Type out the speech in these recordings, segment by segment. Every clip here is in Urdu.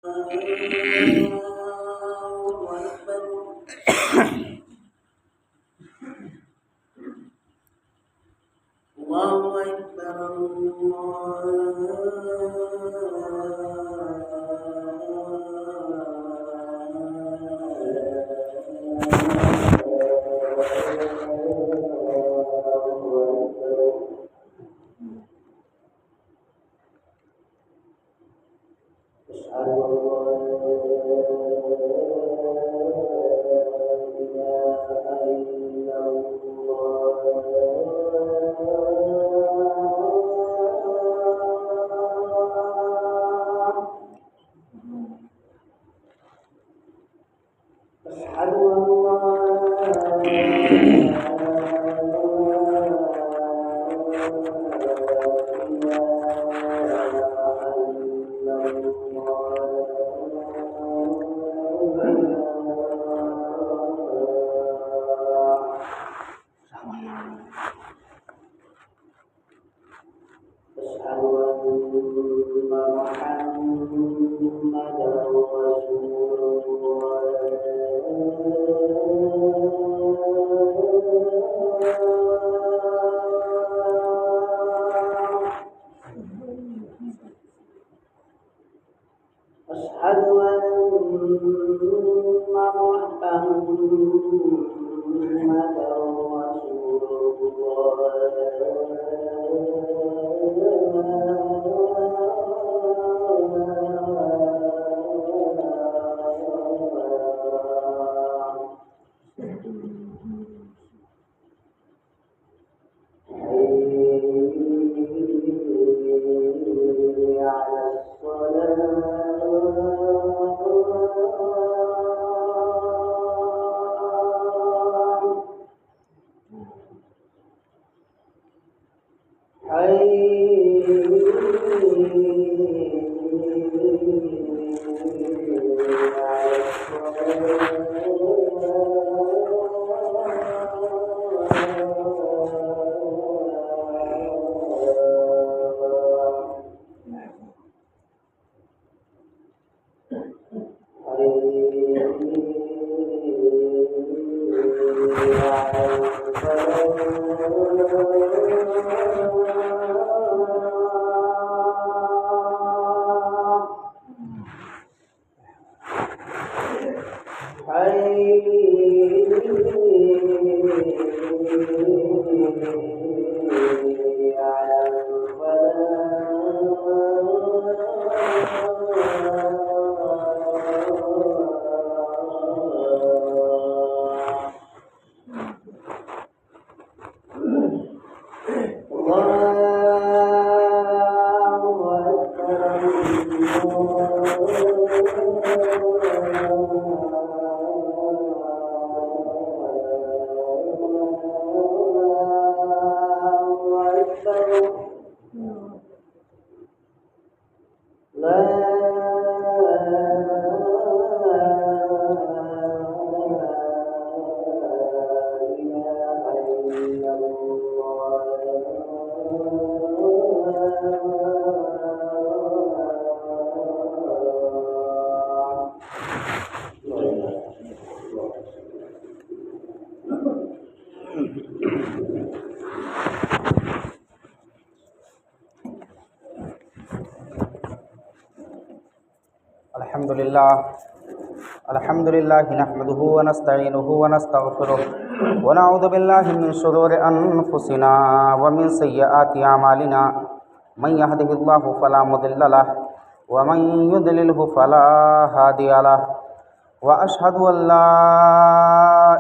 الله أكبر الحمد لله نحمده ونستعينه ونستغفره ونعوذ بالله من شرور أنفسنا ومن سيئات أعمالنا من يهده الله فلا مضل له ومن يضلله فلا هادي له وأشهد أن لا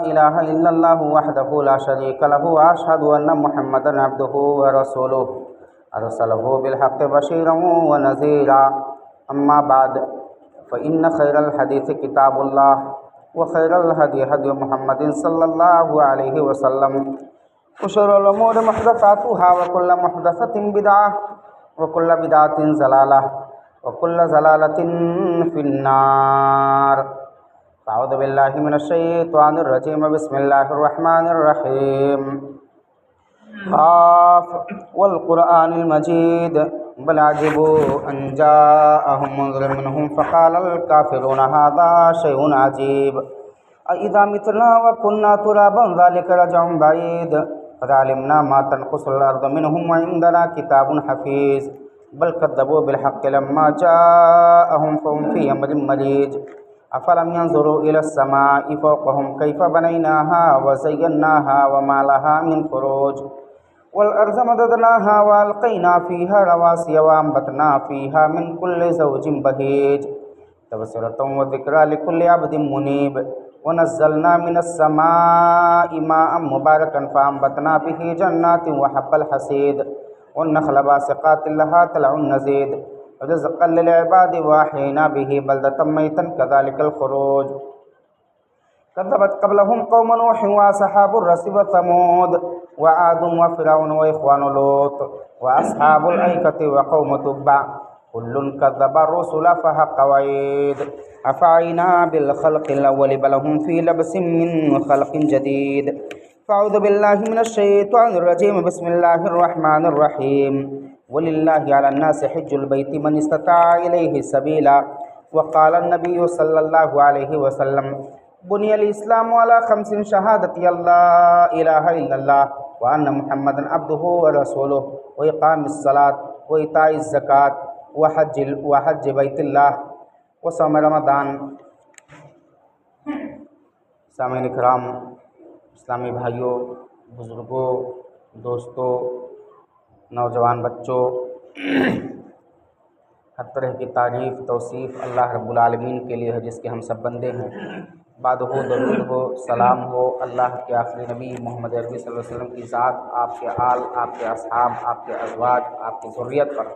إله إلا الله وحده لا شريك له وأشهد أن محمدا عبده ورسوله أرسله بالحق بشيرا ونذيرا أما بعد فإن خير الحديث كتاب الله وخير الهدي هدي محمد صلى الله عليه وسلم وشر الأمور محدثاتها وكل محدثة بدعة وكل بدعة ضلالة وكل ضلالة في النار. أعوذ بالله من الشيطان الرجيم. بسم الله الرحمن الرحيم. قاف والقرآن المجيد بل عجبوا أن جاءهم منذر منهم فقال الكافرون هذا شيء عجيب أإذا متنا وكنا ترابا ذلك رجع بعيد قد علمنا ما تنقص الأرض منهم وعندنا كتاب حفيظ بل كذبوا بالحق لما جاءهم فهم في أمر مريج أفلم ينظروا إلى السماء فوقهم كيف بنيناها وزيناها وما لها من فروج والأرض مددناها وألقينا فيها رواسي وأنبتنا فيها من كل زوج بهيج تبصرة وذكرى لكل عبد منيب ونزلنا من السماء ماء مباركا فأنبتنا به جنات وحب الحصيد والنخل باسقات لها طلع نضيد رزقا للعباد وأحيينا به بلدة ميتا كذلك الخروج كذبت قبلهم قوم نوح وأصحاب الرس وثمود وعاد وفرعون وإخوان لوط وأصحاب الأيكة وقوم تبع كل كذب الرسل فحق وعيد أفعينا بالخلق الأول بل هم في لبس من خلق جديد فأعوذ بالله من الشيطان الرجيم بسم الله الرحمن الرحيم ولله على الناس حج البيت من استطاع إليه سبيلا وقال النبي صلى الله عليه وسلم بني الإسلام على 5 شهادة لا إله إلا الله وأن محمدا عبده ورسوله وإقام الصلاة وإيتاء الزكاة وحج بيت الله وصوم رمضان. سامعین کرام، اسلامی بھائیوں، بزرگوں، دوستوں، نوجوان بچوں، ہر طرح کی تعریف توصیف اللہ رب العالمین کے لیے ہے جس کے ہم سب بندے ہیں. بعد ہو درود ہو سلام ہو اللہ کے آخری نبی محمد عربی صلی اللہ علیہ وسلم کی ذات، آپ کے آل، آپ کے اصحاب، آپ کے ازواج، آپ کی ذریت پر،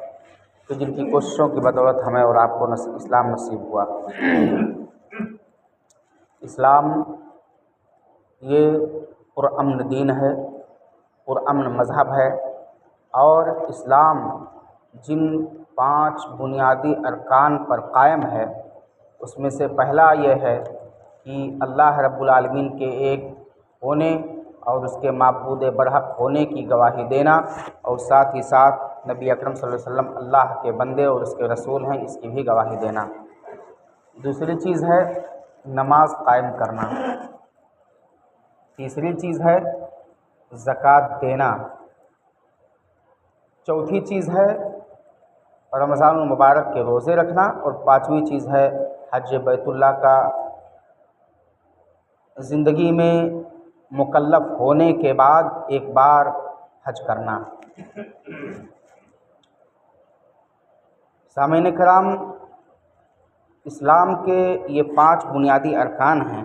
تو جن کی کوششوں کی بدولت ہمیں اور آپ کو اسلام نصیب ہوا. اسلام یہ پرامن دین ہے، پرامن مذہب ہے، اور اسلام جن 5 بنیادی ارکان پر قائم ہے اس میں سے پہلا یہ ہے کہ اللہ رب العالمین کے ایک ہونے اور اس کے معبود برحق ہونے کی گواہی دینا، اور ساتھ ہی ساتھ نبی اکرم صلی اللہ علیہ وسلم اللہ کے بندے اور اس کے رسول ہیں اس کی بھی گواہی دینا. دوسری چیز ہے نماز قائم کرنا. تیسری چیز ہے زکوٰۃ دینا. چوتھی چیز ہے رمضان المبارک کے روزے رکھنا. اور 5ویں چیز ہے حج بیت اللہ کا زندگی میں مکلف ہونے کے بعد ایک بار حج کرنا. سامعین کرام، اسلام کے یہ 5 بنیادی ارکان ہیں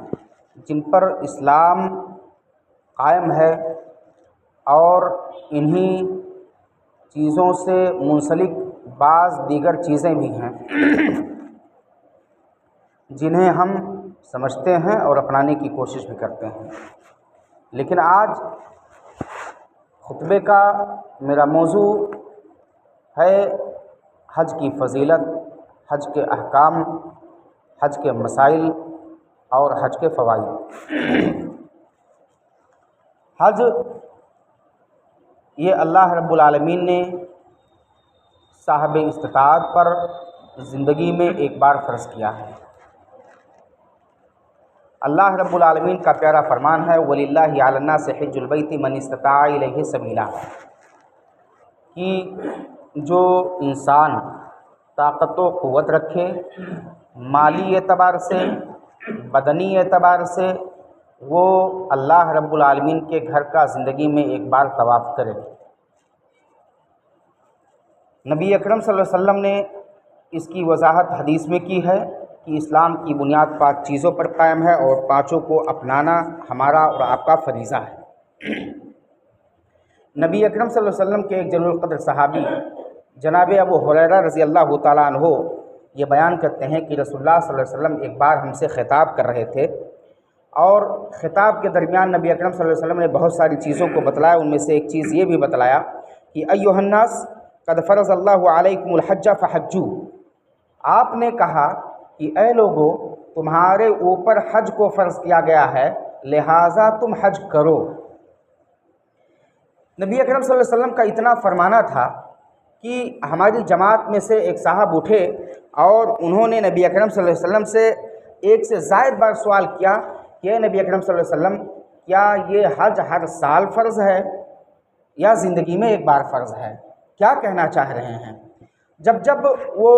جن پر اسلام قائم ہے، اور انہی چیزوں سے منسلک بعض دیگر چیزیں بھی ہیں جنہیں ہم سمجھتے ہیں اور اپنانے کی کوشش بھی کرتے ہیں. لیکن آج خطبے کا میرا موضوع ہے حج کی فضیلت، حج کے احکام، حج کے مسائل اور حج کے فوائد. حج یہ اللہ رب العالمین نے صاحب استطاعت پر زندگی میں ایک بار فرض کیا ہے. اللہ رب العالمین کا پیارا فرمان ہے وَلِلَّهِ عَلَى النَّاسِ حِجُّ الْبَيْتِ مَنِ اسْتَطَاعَ إِلَيْهِ سَبِيلًا، کہ جو انسان طاقت و قوت رکھے، مالی اعتبار سے، بدنی اعتبار سے، وہ اللہ رب العالمین کے گھر کا زندگی میں ایک بار طواف کرے. نبی اکرم صلی اللہ علیہ وسلم نے اس کی وضاحت حدیث میں کی ہے کہ اسلام کی بنیاد 5 چیزوں پر قائم ہے اور 5 کو اپنانا ہمارا اور آپ کا فریضہ ہے. نبی اکرم صلی اللہ علیہ وسلم کے ایک جلیل القدر صحابی جناب ابو ہریرہ رضی اللہ تعالیٰ عنہ یہ بیان کرتے ہیں کہ رسول اللہ صلی اللہ علیہ وسلم ایک بار ہم سے خطاب کر رہے تھے، اور خطاب کے درمیان نبی اکرم صلی اللہ علیہ وسلم نے بہت ساری چیزوں کو بتلایا. ان میں سے ایک چیز یہ بھی بتلایا کہ ایھا الناس قد فرض اللہ علیکم الحج فحجوا. آپ نے کہا کہ اے لوگو، تمہارے اوپر حج کو فرض کیا گیا ہے، لہٰذا تم حج کرو. نبی اکرم صلی اللہ علیہ وسلم کا اتنا فرمانا تھا کہ ہماری جماعت میں سے ایک صاحب اٹھے اور انہوں نے نبی اکرم صلی اللہ علیہ وسلم سے ایک سے زائد بار سوال کیا کہ نبی اکرم صلی اللہ علیہ وسلم کیا یہ حج ہر سال فرض ہے یا زندگی میں ایک بار فرض ہے؟ کیا کہنا چاہ رہے ہیں؟ جب وہ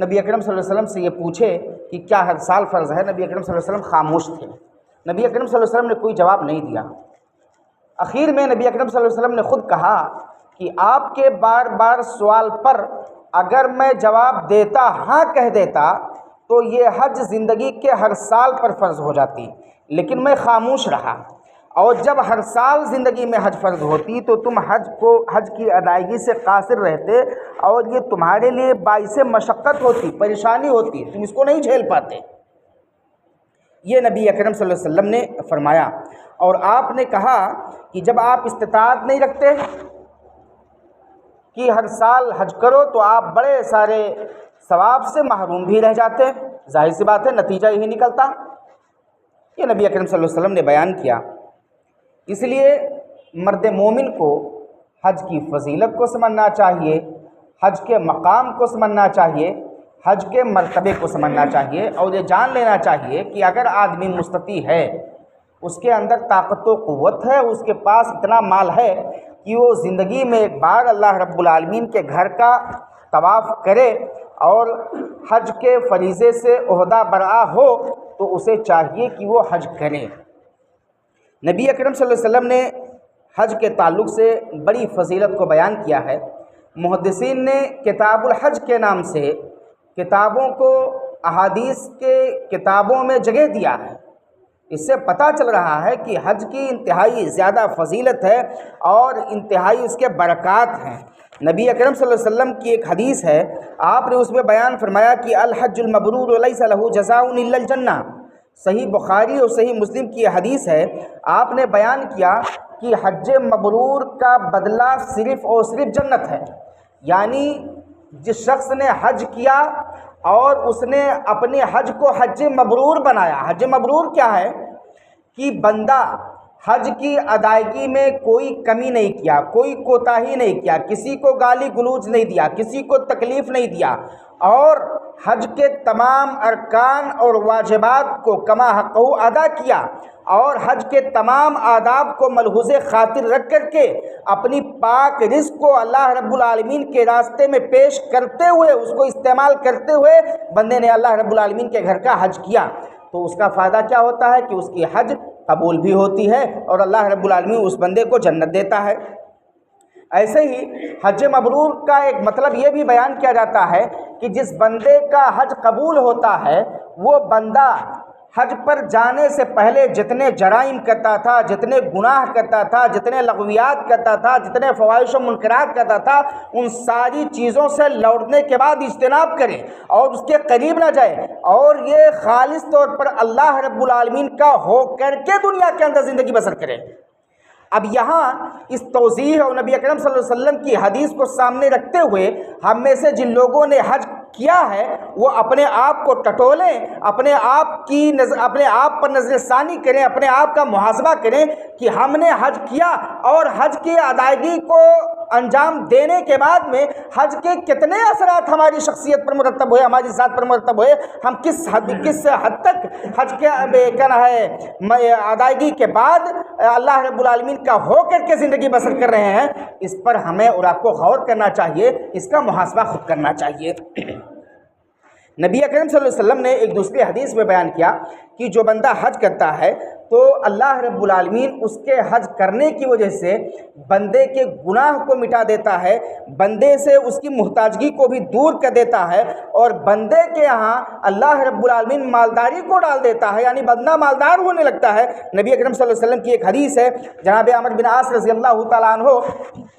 نبی اکرم صلی اللہ علیہ وسلم سے یہ پوچھے کہ کیا ہر سال فرض ہے، نبی اکرم صلی اللہ علیہ وسلم خاموش تھے۔ نبی اکرم صلی اللہ علیہ وسلم نے کوئی جواب نہیں دیا۔ اخیر میں نبی اکرم صلی اللہ علیہ وسلم نے خود کہا کہ آپ کے بار بار سوال پر اگر میں جواب دیتا، ہاں کہہ دیتا، تو یہ حج زندگی کے ہر سال پر فرض ہو جاتی، لیکن میں خاموش رہا۔ اور جب ہر سال زندگی میں حج فرض ہوتی تو تم حج کی ادائیگی سے قاصر رہتے، اور یہ تمہارے لیے باعث مشقت ہوتی، پریشانی ہوتی، تم اس کو نہیں جھیل پاتے۔ یہ نبی اکرم صلی اللہ علیہ وسلم نے فرمایا۔ اور آپ نے کہا کہ جب آپ استطاعت نہیں رکھتے کہ ہر سال حج کرو تو آپ بڑے سارے ثواب سے محروم بھی رہ جاتے، ظاہر سی بات ہے نتیجہ یہی نکلتا۔ یہ نبی اکرم صلی اللہ علیہ وسلم نے بیان کیا۔ اس لیے مرد مومن کو حج کی فضیلت کو سمجھنا چاہیے، حج کے مقام کو سمجھنا چاہیے، حج کے مرتبے کو سمجھنا چاہیے، اور یہ جان لینا چاہیے کہ اگر آدمی مستطیع ہے، اس کے اندر طاقت و قوت ہے، اس کے پاس اتنا مال ہے کہ وہ زندگی میں ایک بار اللہ رب العالمین کے گھر کا طواف کرے اور حج کے فریضے سے عہدہ برآ ہو، تو اسے چاہیے کہ وہ حج کرے۔ نبی اکرم صلی اللہ علیہ وسلم نے حج کے تعلق سے بڑی فضیلت کو بیان کیا ہے۔ محدثین نے کتاب الحج کے نام سے کتابوں کو احادیث کے کتابوں میں جگہ دیا ہے۔ اس سے پتہ چل رہا ہے کہ حج کی انتہائی زیادہ فضیلت ہے اور انتہائی اس کے برکات ہیں۔ نبی اکرم صلی اللہ علیہ وسلم کی ایک حدیث ہے، آپ نے اس میں بیان فرمایا کہ الحج المبرور لیس لہ جزاء الا الجنہ۔ صحیح بخاری اور صحیح مسلم کی حدیث ہے، آپ نے بیان کیا کہ حج مبرور کا بدلہ صرف اور صرف جنت ہے۔ یعنی جس شخص نے حج کیا اور اس نے اپنے حج کو حج مبرور بنایا۔ حج مبرور کیا ہے؟ کہ بندہ حج کی ادائیگی میں کوئی کمی نہیں کیا، کوئی کوتاہی نہیں کیا، کسی کو گالی گلوچ نہیں دیا، کسی کو تکلیف نہیں دیا، اور حج کے تمام ارکان اور واجبات کو کما حقہ ادا کیا، اور حج کے تمام آداب کو ملحوظ خاطر رکھ کر کے اپنی پاک رزق کو اللہ رب العالمین کے راستے میں پیش کرتے ہوئے، اس کو استعمال کرتے ہوئے بندے نے اللہ رب العالمین کے گھر کا حج کیا، تو اس کا فائدہ کیا ہوتا ہے کہ اس کی حج قبول بھی ہوتی ہے اور اللہ رب العالمین اس بندے کو جنت دیتا ہے۔ ایسے ہی حج مبرور کا ایک مطلب یہ بھی بیان کیا جاتا ہے کہ جس بندے کا حج قبول ہوتا ہے، وہ بندہ حج پر جانے سے پہلے جتنے جرائم کرتا تھا، جتنے گناہ کرتا تھا، جتنے لغویات کرتا تھا، جتنے فواحش و منکرات کرتا تھا، ان ساری چیزوں سے لوٹنے کے بعد اجتناب کرے اور اس کے قریب نہ جائے، اور یہ خالص طور پر اللہ رب العالمین کا ہو کر کے دنیا کے اندر زندگی بسر کرے۔ اب یہاں اس توضیح اور نبی اکرم صلی اللہ علیہ وسلم کی حدیث کو سامنے رکھتے ہوئے ہم میں سے جن لوگوں نے حج کیا ہے وہ اپنے آپ کو ٹٹولیں، اپنے آپ پر نظر ثانی کریں، اپنے آپ کا محاسبہ کریں کہ ہم نے حج کیا اور حج کی ادائیگی کو انجام دینے کے بعد میں حج کے کتنے اثرات ہماری شخصیت پر مرتب ہوئے، ہماری ذات پر مرتب ہوئے، ہم کس حد تک حج کے ادائیگی کے بعد اللہ رب العالمین کا ہو کر کے زندگی بسر کر رہے ہیں، اس پر ہمیں اور آپ کو غور کرنا چاہیے، اس کا محاسبہ خود کرنا چاہیے۔ نبی اکرم صلی اللہ علیہ وسلم نے ایک دوسری حدیث میں بیان کیا کہ جو بندہ حج کرتا ہے تو اللہ رب العالمین اس کے حج کرنے کی وجہ سے بندے کے گناہ کو مٹا دیتا ہے، بندے سے اس کی محتاجگی کو بھی دور کر دیتا ہے، اور بندے کے یہاں اللہ رب العالمین مالداری کو ڈال دیتا ہے، یعنی بندہ مالدار ہونے لگتا ہے۔ نبی اکرم صلی اللہ علیہ وسلم کی ایک حدیث ہے، جناب عمرو بن عاص رضی اللہ تعالیٰ عنہ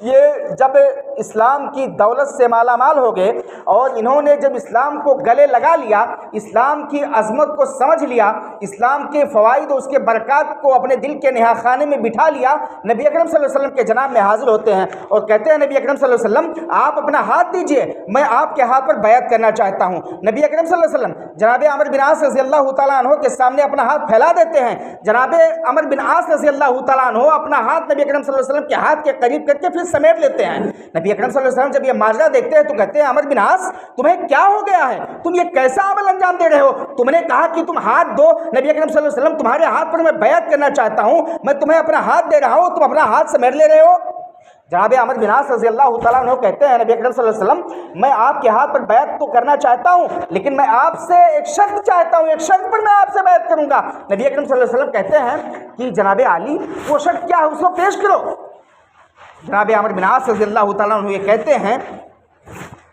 یہ جب اسلام کی دولت سے مالا مال ہو گئے اور انہوں نے جب اسلام کو گلے لگا لیا، اسلام کی عظمت کو سمجھ لیا، اسلام کے فوائد اور اس کے برکات برکات کو اپنے دل کے نہا خانے میں بٹھا لیا، نبی اکرم صلی اللہ علیہ وسلم کے جناب میں حاضر ہوتے ہیں اور کہتے ہیں نبی اکرم صلی اللہ علیہ وسلم آپ اپنا ہاتھ دیجئے، میں آپ کے ہاتھ پر بیعت کرنا چاہتا ہوں۔ نبی اکرم صلی اللہ علیہ وسلم جناب عمرو بن عاص رضی اللہ تعالیٰ عنہ کے سامنے اپنا ہاتھ پھیلا دیتے ہیں۔ جناب عمرو بن عاص رضی اللہ تعالیٰ عنہ اپنا ہاتھ نبی اکرم صلی اللہ علیہ وسلم کے ہاتھ کے قریب کر کے پھر سمیٹ لیتے ہیں۔ نبی اکرم صلی اللہ علیہ وسلم جب یہ ماجرا دیکھتے ہیں تو کہتے ہیں عمرو بن عاص تمہیں کیا ہو گیا ہے، تم یہ کیسا عمل انجام دے رہے ہو؟ تم نے کہا کہ تم ہاتھ دو، نبی اکرم صلی اللہ علیہ وسلم تمہارے ہاتھ پر میں بیعت کرنا چاہتا ہوں، میں تمہیں اپنا ہاتھ دے رہا ہوں، تم اپنا ہاتھ سمیٹ لے رہے ہو۔ جناب عمرو بن عاص رضی اللہ تعالیٰ عنہ کہتے ہیں نبی اکرم صلی اللہ علیہ وسلم میں آپ کے ہاتھ پر بیعت تو کرنا چاہتا ہوں، لیکن میں آپ سے ایک شرط چاہتا ہوں، ایک شرط پر میں آپ سے بیعت کروں گا۔ نبی اکرم صلی اللہ علیہ وسلم کہتے ہیں کہ جناب علی وہ شرط کیا ہے، اس کو پیش کرو۔ جناب عمرو بن عاص رضی اللہ تعالیٰ عنہ یہ کہتے ہیں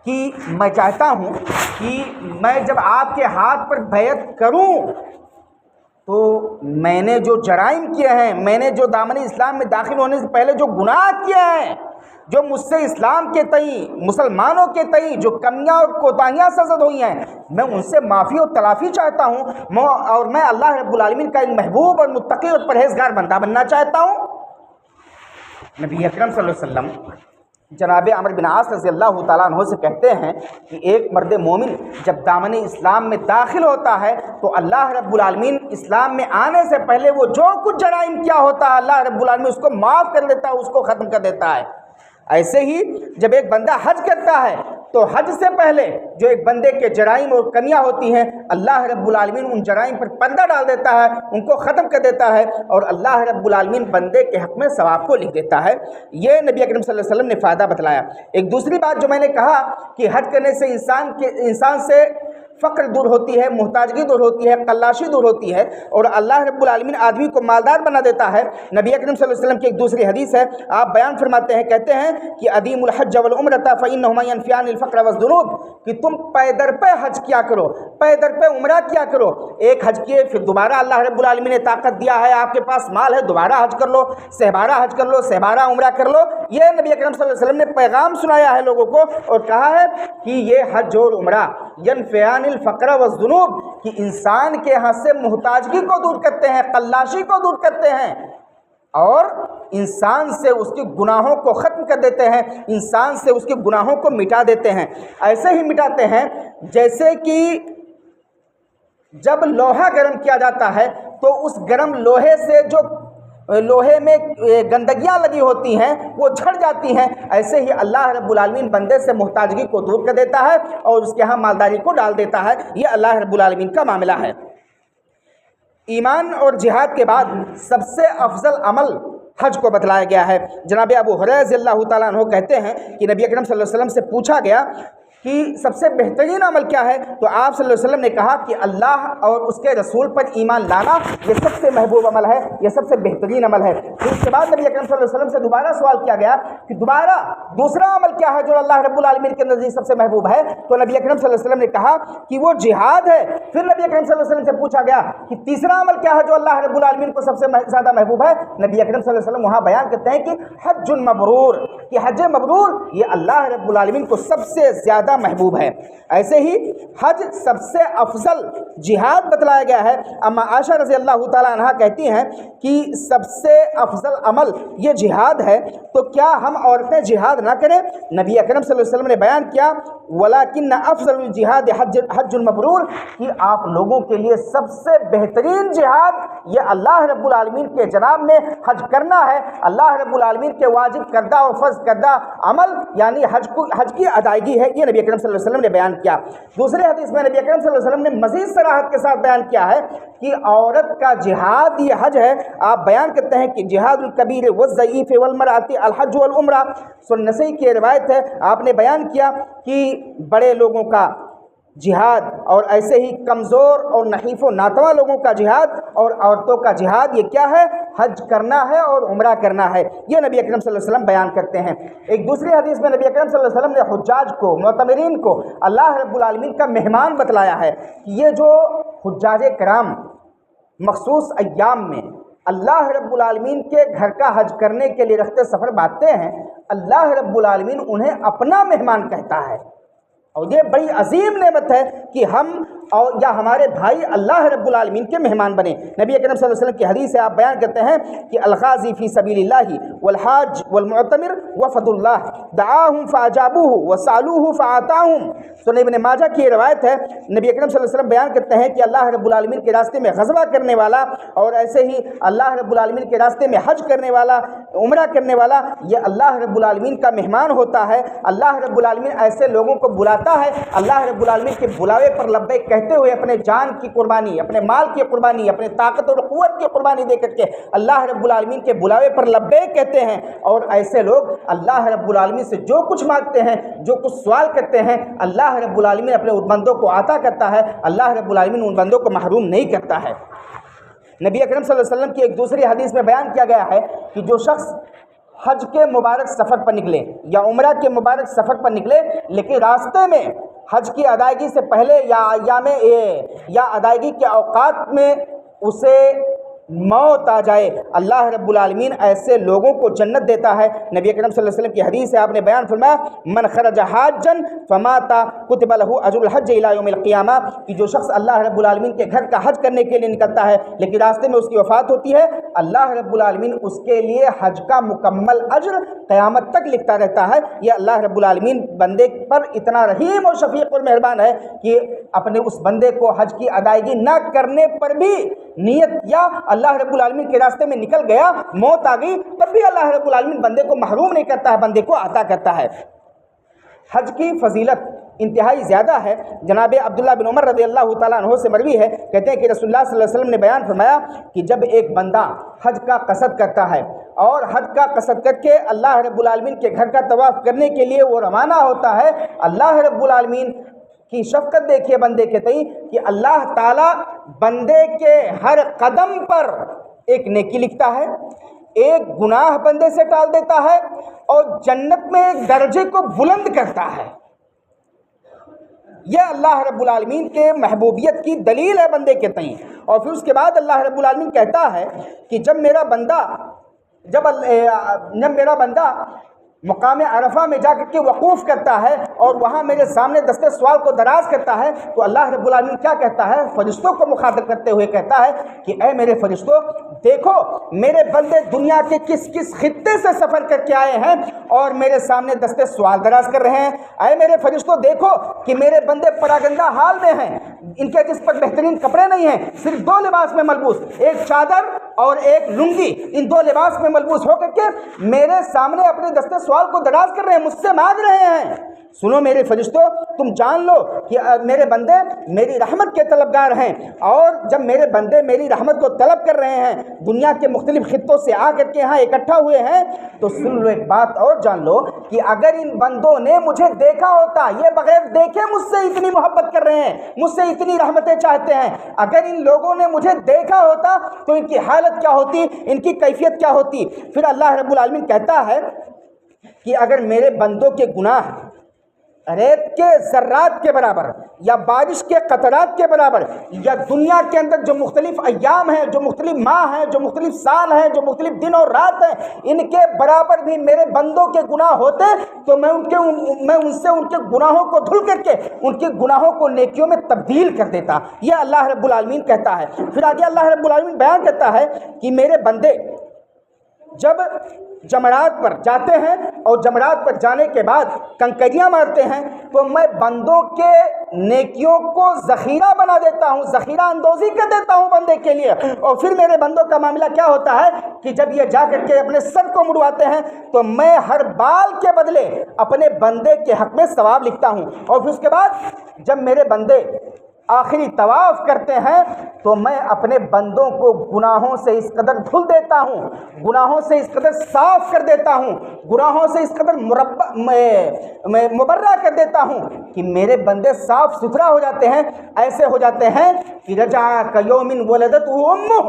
کہ میں چاہتا ہوں کہ میں جب آپ کے ہاتھ پر بیعت کروں تو میں نے جو جرائم کیے ہیں، میں نے جو دامن اسلام میں داخل ہونے سے پہلے جو گناہ کیے ہیں، جو مجھ سے اسلام کے تئیں، مسلمانوں کے تئیں جو کمیاں اور کوتاہیاں سرزد ہوئی ہیں، میں ان سے معافی اور تلافی چاہتا ہوں، اور میں اللہ رب العالمین کا ایک محبوب اور متقی اور پرہیزگار بندہ بننا چاہتا ہوں۔ نبی اکرم صلی اللہ علیہ وسلم جناب عمرو بن عاص رضی اللہ تعالیٰ عنہ سے کہتے ہیں کہ ایک مرد مومن جب دامن اسلام میں داخل ہوتا ہے تو اللہ رب العالمین اسلام میں آنے سے پہلے وہ جو کچھ جرائم کیا ہوتا ہے اللہ رب العالمین اس کو معاف کر دیتا ہے، اس کو ختم کر دیتا ہے۔ ایسے ہی جب ایک بندہ حج کرتا ہے تو حج سے پہلے جو ایک بندے کے جرائم اور کمیاں ہوتی ہیں اللہ رب العالمین ان جرائم پر پردہ ڈال دیتا ہے، ان کو ختم کر دیتا ہے، اور اللہ رب العالمین بندے کے حق میں ثواب کو لکھ دیتا ہے۔ یہ نبی اکرم صلی اللہ علیہ وسلم نے فائدہ بتلایا۔ ایک دوسری بات جو میں نے کہا کہ حج کرنے سے انسان سے فقر دور ہوتی ہے، محتاجگی دور ہوتی ہے، قلاشی دور ہوتی ہے، اور اللہ رب العالمین آدمی کو مالدار بنا دیتا ہے۔ نبی اکرم صلی اللہ علیہ وسلم کی ایک دوسری حدیث ہے، آپ بیان فرماتے ہیں، کہتے ہیں کہ ادیم الحج والعمرۃ فانہما ینفیان الفقر والذنوب، کہ تم پے در پہ حج کیا کرو، پے در پہ عمرہ کیا کرو۔ ایک حج کیے پھر دوبارہ اللہ رب العالمین نے طاقت دیا ہے، آپ کے پاس مال ہے، دوبارہ حج کر لو، سہبارہ حج کر لو، سہبارہ عمرہ کر لو۔ یہ نبی اکرم صلی اللہ علیہ وسلم نے پیغام سنایا ہے لوگوں کو، اور کہا ہے کہ یہ حج اور عمرہ ینفیان الفقر والذنوب، کہ انسان کے ہاں سے محتاجگی کو دور کرتے ہیں، قلاشی کو دور کرتے ہیں، اور انسان سے اس کے گناہوں کو ختم کر دیتے ہیں، انسان سے اس کے گناہوں کو مٹا دیتے ہیں۔ ایسے ہی مٹاتے ہیں جیسے کہ جب لوہا گرم کیا جاتا ہے تو اس گرم لوہے سے جو لوہے میں گندگیاں لگی ہوتی ہیں وہ جھڑ جاتی ہیں، ایسے ہی اللہ رب العالمین بندے سے محتاجگی کو دور کر دیتا ہے اور اس کے ہاں مالداری کو ڈال دیتا ہے۔ یہ اللہ رب العالمین کا معاملہ ہے۔ ایمان اور جہاد کے بعد سب سے افضل عمل حج کو بتلایا گیا ہے۔ جناب ابو ہریرہ رضی اللہ تعالیٰ عنہ کہتے ہیں کہ نبی اکرم صلی اللہ علیہ وسلم سے پوچھا گیا کہ سب سے بہترین عمل کیا ہے، تو آپ صلی اللہ علیہ وسلم نے کہا کہ اللہ اور اس کے رسول پر ایمان لانا یہ سب سے محبوب عمل ہے، یہ سب سے بہترین عمل ہے۔ پھر اس کے بعد نبی اکرم صلی اللہ علیہ وسلم سے دوبارہ سوال کیا گیا کہ دوسرا عمل کیا ہے جو اللہ رب العالمین کے نزدیک سب سے محبوب ہے، تو نبی اکرم صلی اللہ علیہ وسلم نے کہا کہ وہ جہاد ہے۔ پھر نبی اکرم صلی اللہ علیہ وسلم سے پوچھا گیا کہ تیسرا عمل کیا ہے جو اللہ رب العالمین کو سب سے زیادہ محبوب ہے، نبی اکرم صلی اللہ علیہ وسلم وہاں بیان کرتے ہیں کہ حج مبرور، کہ حج مبرور یہ اللہ رب العالمین کو سب سے زیادہ محبوب ہے۔ ایسے ہی حج سب سے افضل جہاد بتلایا گیا ہے۔ اما عائشہ رضی اللہ تعالیٰ عنہ کہتی ہیں کہ سب سے افضل عمل یہ جہاد ہے، تو کیا ہم عورتیں جہاد نہ کریں؟ نبی اکرم صلی اللہ علیہ وسلم نے بیان کیا وَلَكِنَّ أَفْضَلُ الْجِهَادِ حَجٌّ مَبْرُورٌ، کہ آپ لوگوں کے لیے سب سے بہترین جہاد یہ اللہ رب العالمین کے جناب میں حج کرنا ہے۔ اللہ رب العالمین کے واجب کردہ اور فرض کردہ عمل یعنی حج کی ادائیگی ہے، یہ نبی اکرم صلی اللہ علیہ وسلم نے بیان کیا۔ دوسرے حدیث میں نبی اکرم صلی اللہ علیہ وسلم نے مزید صراحت کے ساتھ بیان کیا ہے کہ عورت کا جہاد یہ حج ہے۔ آپ بیان کرتے ہیں کہ جہاد الکبیر والضعیف والمرأۃ الحج والعمرہ، سنن نسائی کی روایت ہے۔ آپ نے بیان کیا کہ بڑے لوگوں کا جہاد اور ایسے ہی کمزور اور نحیف و ناتواں لوگوں کا جہاد اور عورتوں کا جہاد یہ کیا ہے؟ حج کرنا ہے اور عمرہ کرنا ہے، یہ نبی اکرم صلی اللہ علیہ وسلم بیان کرتے ہیں۔ ایک دوسری حدیث میں نبی اکرم صلی اللہ علیہ وسلم نے حجاج کو، معتمرین کو اللہ رب العالمین کا مہمان بتلایا ہے کہ یہ جو حجاج کرام مخصوص ایام میں اللہ رب العالمین کے گھر کا حج کرنے کے لیے رخت سفر باندھتے ہیں، اللہ رب العالمین انہیں اپنا مہمان کہتا ہے، اور یہ بڑی عظیم نعمت ہے کہ ہم اور یا ہمارے بھائی اللہ رب العالمین کے مہمان بنے۔ نبی اکرم صلی اللہ علیہ وسلم کی حدیث سے آپ بیان کرتے ہیں کہ الغازی فی سبیل اللہ والحاج والمعتمر وفد اللہ دعاہم فاجابوہ وسالوہ فاعطاہم۔ سنن ابن ماجہ کی یہ روایت ہے، نبی اکرم صلی اللہ علیہ وسلم بیان کرتے ہیں کہ اللہ رب العالمین کے راستے میں غزوہ کرنے والا اور ایسے ہی اللہ رب العالمین کے راستے میں حج کرنے والا، عمرہ کرنے والا، یہ اللہ رب العالمین کا مہمان ہوتا ہے۔ اللہ رب العالمین ایسے لوگوں کو بلاتا ہے، اللہ رب العالمین کے بلاوے پر لبیک کہتے ہوئے اپنے جان کی قربانی، اپنے مال کی قربانی، اپنے طاقت اور قوت کی قربانی دے کر کے اللہ رب العالمین کے بلاوے پر لبیک کہتے ہیں۔ اور ایسے لوگ اللہ رب العالمین سے جو کچھ مانگتے ہیں، جو کچھ سوال کرتے ہیں، اللہ رب العالمین اپنے ان بندوں کو عطا کرتا ہے، اللہ رب العالمین ان بندوں کو محروم نہیں کرتا ہے۔ نبی اکرم صلی اللہ علیہ وسلم کی ایک دوسری حدیث میں بیان کیا گیا ہے کہ جو شخص حج کے مبارک سفر پر نکلے یا عمرہ کے مبارک سفر پر نکلے لیکن راستے میں حج کی ادائیگی سے پہلے یا ایام یا ادائیگی کے اوقات میں اسے موت آ جائے، اللہ رب العالمین ایسے لوگوں کو جنت دیتا ہے۔ نبی اکرم صلی اللہ علیہ وسلم کی حدیث سے آپ نے بیان فرمایا من خرج حاجا فمات کتب له اجر الحج الى یوم القیامہ، کہ جو شخص اللہ رب العالمین کے گھر کا حج کرنے کے لیے نکلتا ہے لیکن راستے میں اس کی وفات ہوتی ہے، اللہ رب العالمین اس کے لیے حج کا مکمل اجر قیامت تک لکھتا رہتا ہے۔ یہ اللہ رب العالمین بندے پر اتنا رحیم اور شفیق اور مہربان ہے کہ اپنے اس بندے کو حج کی ادائیگی نہ کرنے پر بھی نیت یا اللہ رب العالمین کے راستے میں نکل گیا، موت آ گئی، تب بھی اللہ رب العالمین بندے کو محروم نہیں کرتا ہے، بندے کو عطا کرتا ہے۔ حج کی فضیلت انتہائی زیادہ ہے۔ جناب عبداللہ بن عمر رضی اللہ تعالیٰ عنہ سے مروی ہے، کہتے ہیں کہ رسول اللہ صلی اللہ علیہ وسلم نے بیان فرمایا کہ جب ایک بندہ حج کا قصد کرتا ہے اور حج کا قصد کر کے اللہ رب العالمین کے گھر کا طواف کرنے کے لیے وہ روانہ ہوتا ہے، اللہ رب العالمین کی شفقت دیکھیے بندے کے تئیں کہ اللہ تعالیٰ بندے کے ہر قدم پر ایک نیکی لکھتا ہے، ایک گناہ بندے سے ٹال دیتا ہے اور جنت میں ایک درجے کو بلند کرتا ہے۔ یہ اللہ رب العالمین کے محبوبیت کی دلیل ہے بندے کے تئیں۔ اور پھر اس کے بعد اللہ رب العالمین کہتا ہے کہ جب میرا بندہ مقام عرفہ میں جا کر کے وقوف کرتا ہے اور وہاں میرے سامنے دستے سوال کو دراز کرتا ہے تو اللہ رب العالمین کیا کہتا ہے؟ فرشتوں کو مخاطب کرتے ہوئے کہتا ہے کہ اے میرے فرشتوں، دیکھو میرے بندے دنیا کے کس کس خطے سے سفر کر کے آئے ہیں اور میرے سامنے دستے سوال دراز کر رہے ہیں۔ اے میرے فرشتوں، دیکھو کہ میرے بندے پراگندہ حال میں ہیں، ان کے جس پر بہترین کپڑے نہیں ہیں، صرف دو لباس میں ملبوس، ایک چادر اور ایک لنگی، ان دو لباس میں ملبوس ہو کر کے میرے سامنے اپنے دستے سوال کو دراز کر رہے ہیں، مجھ سے مانگ رہے ہیں۔ سنو میرے فرشتوں، تم جان لو کہ میرے بندے میری رحمت کے طلبگار ہیں، اور جب میرے بندے میری رحمت کو طلب کر رہے ہیں، دنیا کے مختلف خطوں سے آ کر کے یہاں اکٹھا ہوئے ہیں، تو سن لو ایک بات اور جان لو کہ اگر ان بندوں نے مجھے دیکھا ہوتا، یہ بغیر دیکھے مجھ سے اتنی محبت کر رہے ہیں، مجھ سے اتنی رحمتیں چاہتے ہیں، اگر ان لوگوں نے مجھے دیکھا ہوتا تو ان کی حالت کیا ہوتی، ان کی کیفیت کیا ہوتی۔ پھر اللہ رب العالمین کہتا ہے کہ اگر میرے بندوں کے گناہ ریت کے ذرات کے برابر یا بارش کے قطرات کے برابر یا دنیا کے اندر جو مختلف ایام ہیں، جو مختلف ماہ ہیں، جو مختلف سال ہیں، جو مختلف دن اور رات ہیں، ان کے برابر بھی میرے بندوں کے گناہ ہوتے تو میں ان سے ان کے گناہوں کو دھل کر کے ان کے گناہوں کو نیکیوں میں تبدیل کر دیتا۔ یہ اللہ رب العالمین کہتا ہے۔ پھر آگے اللہ رب العالمین بیان کرتا ہے کہ میرے بندے جب جمرات پر جاتے ہیں اور جمرات پر جانے کے بعد کنکریاں مارتے ہیں تو میں بندوں کے نیکیوں کو ذخیرہ بنا دیتا ہوں، ذخیرہ اندوزی کر دیتا ہوں بندے کے لیے۔ اور پھر میرے بندوں کا معاملہ کیا ہوتا ہے کہ جب یہ جا کر کے اپنے سر کو مڑواتے ہیں تو میں ہر بال کے بدلے اپنے بندے کے حق میں ثواب لکھتا ہوں۔ اور پھر اس کے بعد جب میرے بندے آخری طواف کرتے ہیں تو میں اپنے بندوں کو گناہوں سے اس قدر دھل دیتا ہوں، گناہوں سے اس قدر صاف کر دیتا ہوں، گناہوں سے اس قدر مبرہ کر دیتا ہوں کہ میرے بندے صاف ستھرا ہو جاتے ہیں، ایسے ہو جاتے ہیں کہ رجع کیوم ولدتہ امہ،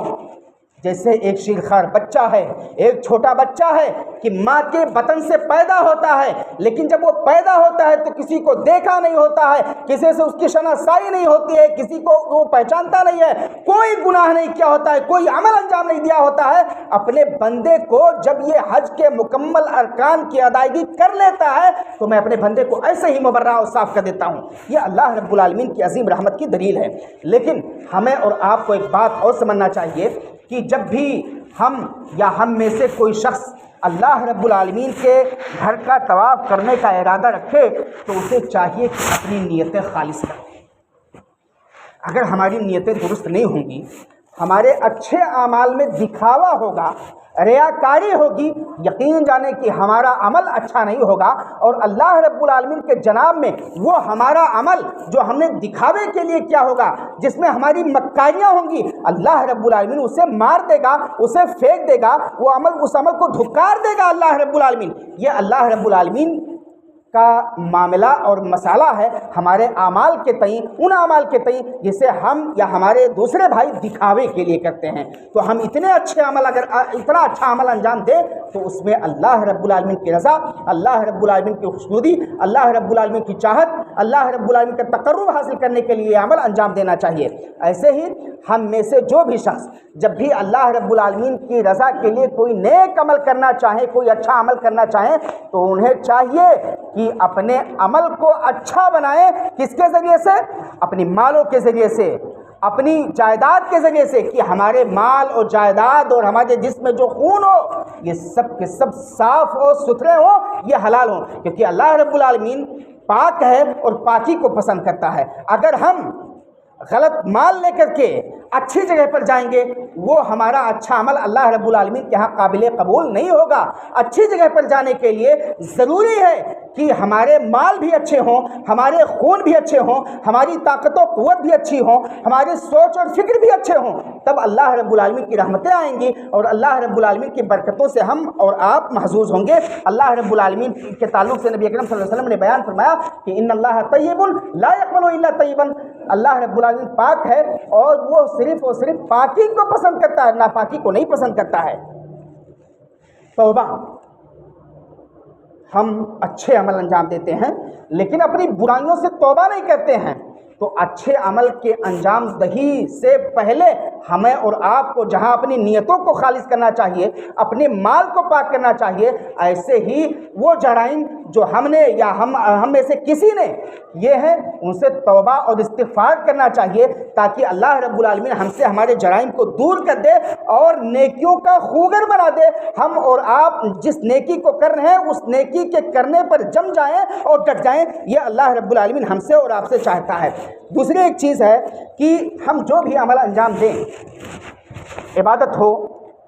جیسے ایک شیرخوار بچہ ہے، ایک چھوٹا بچہ ہے کہ ماں کے بطن سے پیدا ہوتا ہے، لیکن جب وہ پیدا ہوتا ہے تو کسی کو دیکھا نہیں ہوتا ہے، کسی سے اس کی شناسائی نہیں ہوتی ہے، کسی کو وہ پہچانتا نہیں ہے، کوئی گناہ نہیں کیا ہوتا ہے، کوئی عمل انجام نہیں دیا ہوتا ہے۔ اپنے بندے کو جب یہ حج کے مکمل ارکان کی ادائیگی کر لیتا ہے تو میں اپنے بندے کو ایسے ہی مبرہ اور صاف کر دیتا ہوں۔ یہ اللہ رب العالمین کی عظیم رحمت کی دلیل ہے۔ لیکن ہمیں اور آپ کو ایک بات اور سمجھنا چاہیے کہ جب بھی ہم میں سے کوئی شخص اللہ رب العالمین کے گھر کا طواف کرنے کا ارادہ رکھے تو اسے چاہیے کہ اپنی نیتیں خالص کرے۔ اگر ہماری نیتیں درست نہیں ہوں گی، ہمارے اچھے اعمال میں دکھاوا ہوگا، ریاکاری ہوگی، یقین جانے کہ ہمارا عمل اچھا نہیں ہوگا، اور اللہ رب العالمین کے جناب میں وہ ہمارا عمل جو ہم نے دکھاوے کے لیے کیا ہوگا، جس میں ہماری مکاریاں ہوں گی، اللہ رب العالمین اسے مار دے گا، اسے پھینک دے گا، وہ اس عمل کو دھکار دے گا اللہ رب العالمین۔ یہ اللہ رب العالمین کا معاملہ اور مسئلہ ہے ہمارے اعمال کے تئیں، ان اعمال کے تئیں جسے ہم یا ہمارے دوسرے بھائی دکھاوے کے لیے کرتے ہیں۔ تو ہم اتنے اچھے عمل، اگر اتنا اچھا عمل انجام دیں تو اس میں اللہ رب العالمین کی رضا، اللہ رب العالمین کی خوشنودی، اللہ رب العالمین کی چاہت، اللہ رب العالمین کا تقرب حاصل کرنے کے لیے عمل انجام دینا چاہیے۔ ایسے ہی ہم میں سے جو بھی شخص جب بھی اللہ رب العالمین کی رضا کے لیے کوئی نیک عمل کرنا چاہیں، کوئی اچھا عمل کرنا چاہیں، تو انہیں چاہیے کہ اپنے عمل کو اچھا بنائیں۔ کس کے ذریعے سے؟ اپنی مالوں کے ذریعے سے، اپنی جائیداد کے ذریعے سے، کہ ہمارے مال اور جائیداد اور ہمارے جسم میں جو خون ہو یہ سب کے سب صاف ہو، ستھرے ہوں، یہ حلال ہوں، کیونکہ اللہ رب العالمین پاک ہے اور پاکی کو پسند کرتا ہے۔ اگر ہم غلط مال لے کر کے اچھی جگہ پر جائیں گے، وہ ہمارا اچھا عمل اللہ رب العالمین کے ہاں قابل قبول نہیں ہوگا۔ اچھی جگہ پر جانے کے لیے ضروری ہے کہ ہمارے مال بھی اچھے ہوں، ہمارے خون بھی اچھے ہوں، ہماری طاقت و قوت بھی اچھی ہوں، ہماری سوچ اور فکر بھی اچھے ہوں، تب اللہ رب العالمین کی رحمتیں آئیں گی اور اللہ رب العالمین کی برکتوں سے ہم اور آپ محظوظ ہوں گے۔ اللہ رب العالمین کے تعلق سے نبی اکرم صلی اللہ علیہ وسلم نے بیان فرمایا کہ ان اللہ طیب لا یقبل الا طیبا، اللہ رب العالمین پاک ہے اور وہ صرف اور صرف پاکی کو پسند کرتا ہے، ناپاکی کو نہیں پسند کرتا ہے۔ توبہ، ہم اچھے عمل انجام دیتے ہیں لیکن اپنی برائیوں سے توبہ نہیں کرتے ہیں، تو اچھے عمل کے انجام دہی سے پہلے ہمیں اور آپ کو جہاں اپنی نیتوں کو خالص کرنا چاہیے، اپنے مال کو پاک کرنا چاہیے، ایسے ہی وہ جرائم جو ہم نے یا ہم میں سے کسی نے یہ ہے ان سے توبہ اور استغفار کرنا چاہیے، تاکہ اللہ رب العالمین ہم سے ہمارے جرائم کو دور کر دے اور نیکیوں کا خوگر بنا دے۔ ہم اور آپ جس نیکی کو کر رہے ہیں اس نیکی کے کرنے پر جم جائیں اور ڈٹ جائیں، یہ اللہ رب العالمین ہم سے اور آپ سے چاہتا ہے۔ دوسری ایک چیز ہے کہ ہم جو بھی عمل انجام دیں، عبادت ہو،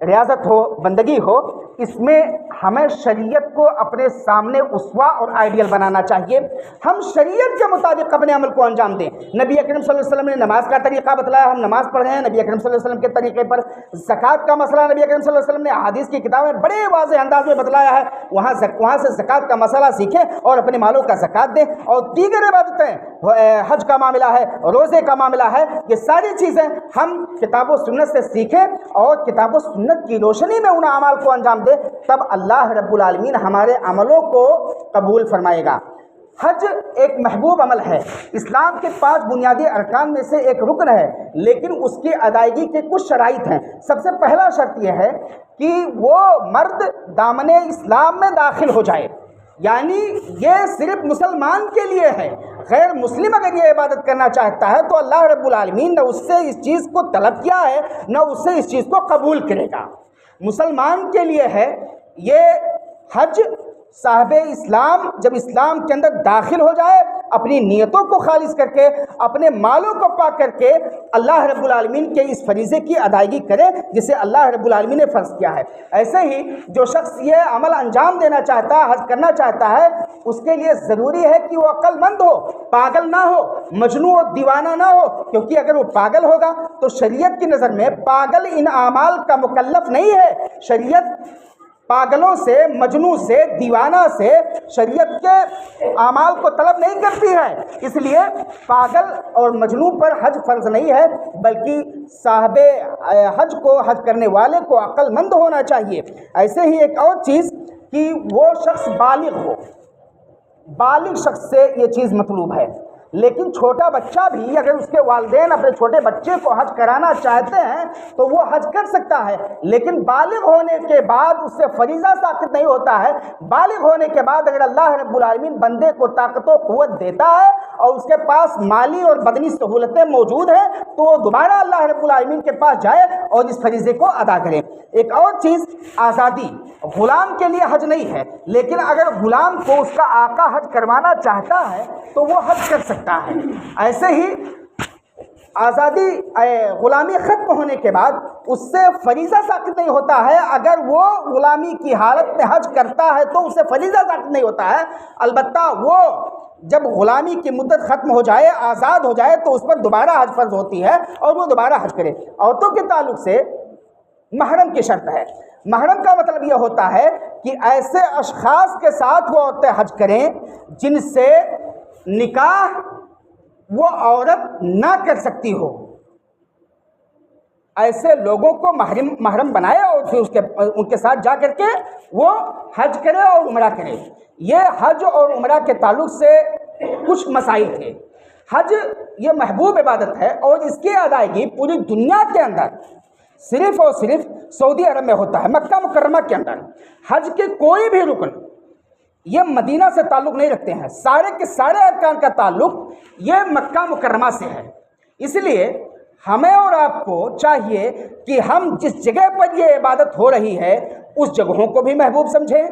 ریاضت ہو، بندگی ہو، اس میں ہمیں شریعت کو اپنے سامنے اسوہ اور آئیڈیل بنانا چاہیے۔ ہم شریعت کے مطابق اپنے عمل کو انجام دیں۔ نبی اکرم صلی اللہ علیہ وسلم نے نماز کا طریقہ بتلایا، ہم نماز پڑھ رہے ہیں نبی اکرم صلی اللہ علیہ وسلم کے طریقے پر۔ زکوٰۃ کا مسئلہ نبی اکرم صلی اللہ علیہ وسلم نے حدیث کی کتاب میں بڑے واضح انداز میں بتلایا ہے، وہاں سے زکوٰۃ کا مسئلہ سیکھیں اور اپنے مالوں کا زکوٰۃ دیں۔ اور دیگر عبادتیں، حج کا معاملہ ہے، روزے کا معاملہ ہے، یہ ساری چیزیں ہم کتاب و سنت سے سیکھیں اور کتاب و سنت کی روشنی میں ان اعمال کو انجام دیں، تب اللہ رب العالمین ہمارے عملوں کو قبول فرمائے گا۔ حج ایک محبوب عمل ہے، اسلام کے 5 بنیادی ارکان میں سے ایک رکن ہے، لیکن اس کی ادائیگی کے کچھ شرائط ہیں۔ سب سے پہلا شرط یہ ہے کہ وہ مرد دامن اسلام میں داخل ہو جائے، یعنی یہ صرف مسلمان کے لیے ہے، غیر مسلم اگر یہ عبادت کرنا چاہتا ہے تو اللہ رب العالمین نہ اس سے اس چیز کو طلب کیا ہے نہ اس سے اس چیز کو قبول کرے گا۔ مسلمان کے لیے ہے یہ حج۔ صاحب اسلام جب اسلام کے اندر داخل ہو جائے، اپنی نیتوں کو خالص کر کے، اپنے مالوں کو پاک کر کے اللہ رب العالمین کے اس فریضے کی ادائیگی کرے جسے اللہ رب العالمین نے فرض کیا ہے۔ ایسے ہی جو شخص یہ عمل انجام دینا چاہتا ہے، حج کرنا چاہتا ہے، اس کے لیے ضروری ہے کہ وہ عقل مند ہو، پاگل نہ ہو، مجنون و دیوانہ نہ ہو، کیونکہ اگر وہ پاگل ہوگا تو شریعت کی نظر میں پاگل ان اعمال کا مکلف نہیں ہے۔ شریعت پاگلوں سے، مجنون سے، دیوانہ سے شریعت کے اعمال کو طلب نہیں کرتی ہے، اس لیے پاگل اور مجنون پر حج فرض نہیں ہے، بلکہ صاحب حج کو، حج کرنے والے کو عقل مند ہونا چاہیے۔ ایسے ہی ایک اور چیز کہ وہ شخص بالغ ہو، بالغ شخص سے یہ چیز مطلوب ہے۔ لیکن چھوٹا بچہ بھی اگر اس کے والدین اپنے چھوٹے بچے کو حج کرانا چاہتے ہیں تو وہ حج کر سکتا ہے، لیکن بالغ ہونے کے بعد اس سے فریضہ ثابت نہیں ہوتا ہے۔ بالغ ہونے کے بعد اگر اللہ رب العالمین بندے کو طاقت و قوت دیتا ہے اور اس کے پاس مالی اور بدنی سہولتیں موجود ہیں تو وہ دوبارہ اللہ رب العالمین کے پاس جائے اور اس فریضے کو ادا کرے۔ ایک اور چیز آزادی، غلام کے لیے حج نہیں ہے، لیکن اگر غلام کو اس کا آقا حج کروانا چاہتا ہے تو وہ حج کر سکتا ہے۔ ایسے ہی آزادی، غلامی ختم ہونے کے بعد اس سے فریضہ ثابت نہیں ہوتا ہے۔ اگر وہ غلامی کی حالت میں حج کرتا ہے تو اسے فریضہ ثابت نہیں ہوتا ہے، البتہ وہ جب غلامی کی مدت ختم ہو جائے، آزاد ہو جائے تو اس پر دوبارہ حج فرض ہوتی ہے اور وہ دوبارہ حج کرے۔ عورتوں کے تعلق سے محرم کی شرط ہے۔ محرم کا مطلب یہ ہوتا ہے کہ ایسے اشخاص کے ساتھ وہ عورتیں حج کریں جن سے نکاح وہ عورت نہ کر سکتی ہو، ایسے لوگوں کو محرم بنائے اور پھر ان کے ساتھ جا کر کے وہ حج کرے اور عمرہ کرے۔ یہ حج اور عمرہ کے تعلق سے کچھ مسائل تھے۔ حج یہ محبوب عبادت ہے اور اس کی ادائیگی پوری دنیا کے اندر صرف اور صرف سعودی عرب میں ہوتا ہے، مکہ مکرمہ کے اندر۔ حج کے کوئی بھی رکن یہ مدینہ سے تعلق نہیں رکھتے ہیں، سارے کے سارے ارکان کا تعلق یہ مکہ مکرمہ سے ہے۔ اس لیے ہمیں اور آپ کو چاہیے کہ ہم جس جگہ پر یہ عبادت ہو رہی ہے اس جگہوں کو بھی محبوب سمجھیں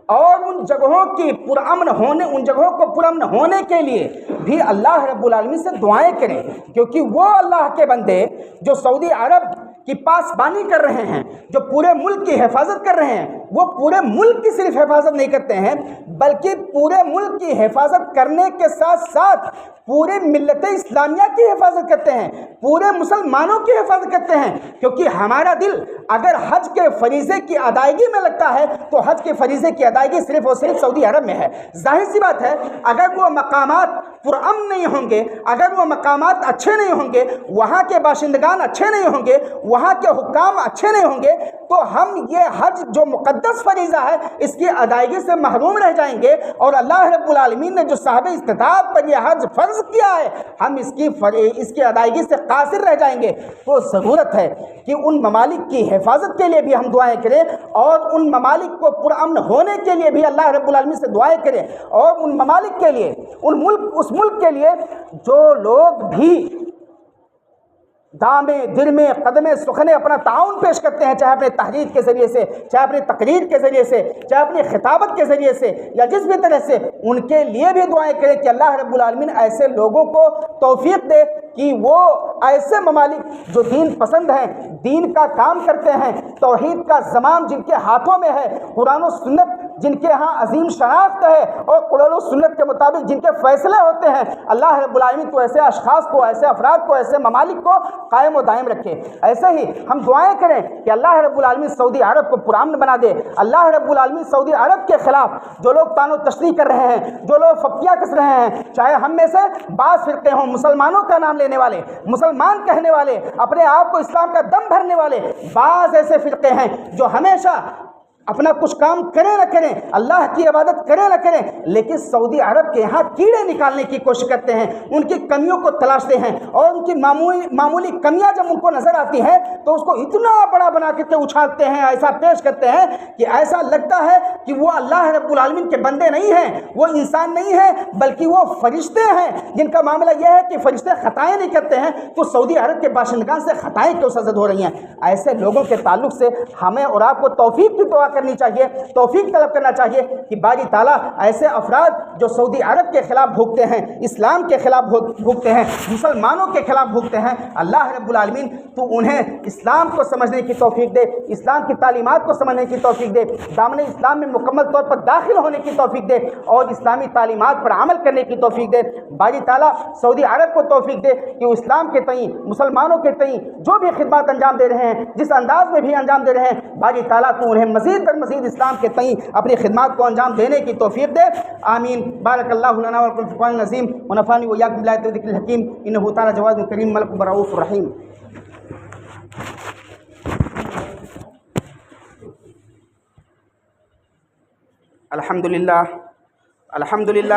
اور ان جگہوں کی ان جگہوں کو پرامن ہونے کے لیے بھی اللہ رب العالمین سے دعائیں کریں، کیونکہ وہ اللہ کے بندے جو سعودی عرب کی پاسبانی کر رہے ہیں، جو پورے ملک کی حفاظت کر رہے ہیں، وہ پورے ملک کی صرف حفاظت نہیں کرتے ہیں بلکہ پورے ملک کی حفاظت کرنے کے ساتھ ساتھ پورے ملت اسلامیہ کی حفاظت کرتے ہیں، پورے مسلمانوں کی حفاظت کرتے ہیں۔ کیونکہ ہمارا دل اگر حج کے فریضے کی ادائیگی میں لگتا ہے تو حج کے فریضے کی ادائیگی صرف اور صرف سعودی عرب میں ہے۔ ظاہر سی بات ہے اگر وہ مقامات پرامن نہیں ہوں گے، اگر وہ مقامات اچھے نہیں ہوں گے، وہاں کے باشندگان اچھے نہیں ہوں گے، وہاں کے حکام اچھے نہیں ہوں گے تو ہم یہ حج جو مقدس فریضہ ہے اس کی ادائیگی سے محروم رہ جائیں گے، اور اللہ رب العالمین نے جو صاحب استطاعت پر یہ حج فرض کیا ہے ہم اس کی ادائیگی سے قاصر رہ جائیں گے۔ تو ضرورت ہے کہ ان ممالک کی حفاظت کے لیے بھی ہم دعائیں کریں اور ان ممالک کو پرامن ہونے کے لیے بھی اللہ رب العالمین سے دعائیں کریں، اور ان ممالک کے لیے اس ملک کے لیے جو لوگ بھی دامے درمے قدمے سخنے اپنا تعاون پیش کرتے ہیں، چاہے اپنے تحریر کے ذریعے سے، چاہے اپنی تقریر کے ذریعے سے، چاہے اپنی خطابت کے ذریعے سے، یا جس بھی طرح سے، ان کے لیے بھی دعائیں کریں کہ اللہ رب العالمین ایسے لوگوں کو توفیق دے کہ وہ ایسے ممالک جو دین پسند ہیں، دین کا کام کرتے ہیں، توحید کا زمام جن کے ہاتھوں میں ہے، قرآن و سنت جن کے ہاں عظیم شناخت ہے اور قرآن و سنت کے مطابق جن کے فیصلے ہوتے ہیں، اللہ رب العالمین تو ایسے اشخاص کو، ایسے افراد کو، ایسے ممالک کو قائم و دائم رکھے۔ ایسے ہی ہم دعائیں کریں کہ اللہ رب العالمین سعودی عرب کو پرامن بنا دے۔ اللہ رب العالمین سعودی عرب کے خلاف جو لوگ طعن و تشریح کر رہے ہیں، جو لوگ فپتیاں کس رہے ہیں، چاہے ہم میں سے بعض فرقے ہوں، مسلمانوں کا نام لینے والے، مسلمان کہنے والے، اپنے آپ کو اسلام کا دم بھرنے والے، بعض ایسے فرقے ہیں جو ہمیشہ اپنا کچھ کام کریں نہ کریں، اللہ کی عبادت کریں نہ کریں، لیکن سعودی عرب کے یہاں کیڑے نکالنے کی کوشش کرتے ہیں، ان کی کمیوں کو تلاشتے ہیں، اور ان کی معمولی کمیاں جب ان کو نظر آتی ہیں تو اس کو اتنا بڑا بنا کر کے اچھالتے ہیں، ایسا پیش کرتے ہیں کہ ایسا لگتا ہے کہ وہ اللہ رب العالمین کے بندے نہیں ہیں، وہ انسان نہیں ہیں، بلکہ وہ فرشتے ہیں، جن کا معاملہ یہ ہے کہ فرشتے خطائیں نہیں کرتے ہیں تو سعودی عرب کے باشندگان سے خطائیں کیوں سرزد ہو رہی ہیں۔ ایسے لوگوں کے تعلق سے ہمیں اور آپ کو توفیق کی دعا کرنی چاہیے، توفیق طلب کرنا چاہیے کہ باری تعالیٰ ایسے افراد جو سعودی عرب کے خلاف بھوکتے ہیں، اسلام کے خلاف بھوکتے ہیں، مسلمانوں کے خلاف بھوکتے ہیں، اللہ رب العالمین تو انہیں اسلام کو سمجھنے کی توفیق دے، اسلام کی تعلیمات کو سمجھنے کی توفیق دے، دامن اسلام میں مکمل طور پر داخل ہونے کی توفیق دے اور اسلامی تعلیمات پر عمل کرنے کی توفیق دے۔ باری تعالیٰ سعودی عرب کو توفیق دے کہ وہ اسلام کے تئیں، مسلمانوں کے تئیں جو بھی خدمات انجام دے رہے ہیں، جس انداز میں بھی انجام دے رہے ہیں، باری تعالیٰ تو انہیں مزید در مزید اسلام کے تئیں اپنی خدمات کو انجام دینے کی توفیق دے۔ آمین۔ بارک اللہ لنا ولکم فی القرآن العظیم ونفعنی وإیاکم بالآیات والذکر الحکیم، انہ تعالی جواد کریم ملک رؤوف رحیم۔ الحمدللہ الحمدللہ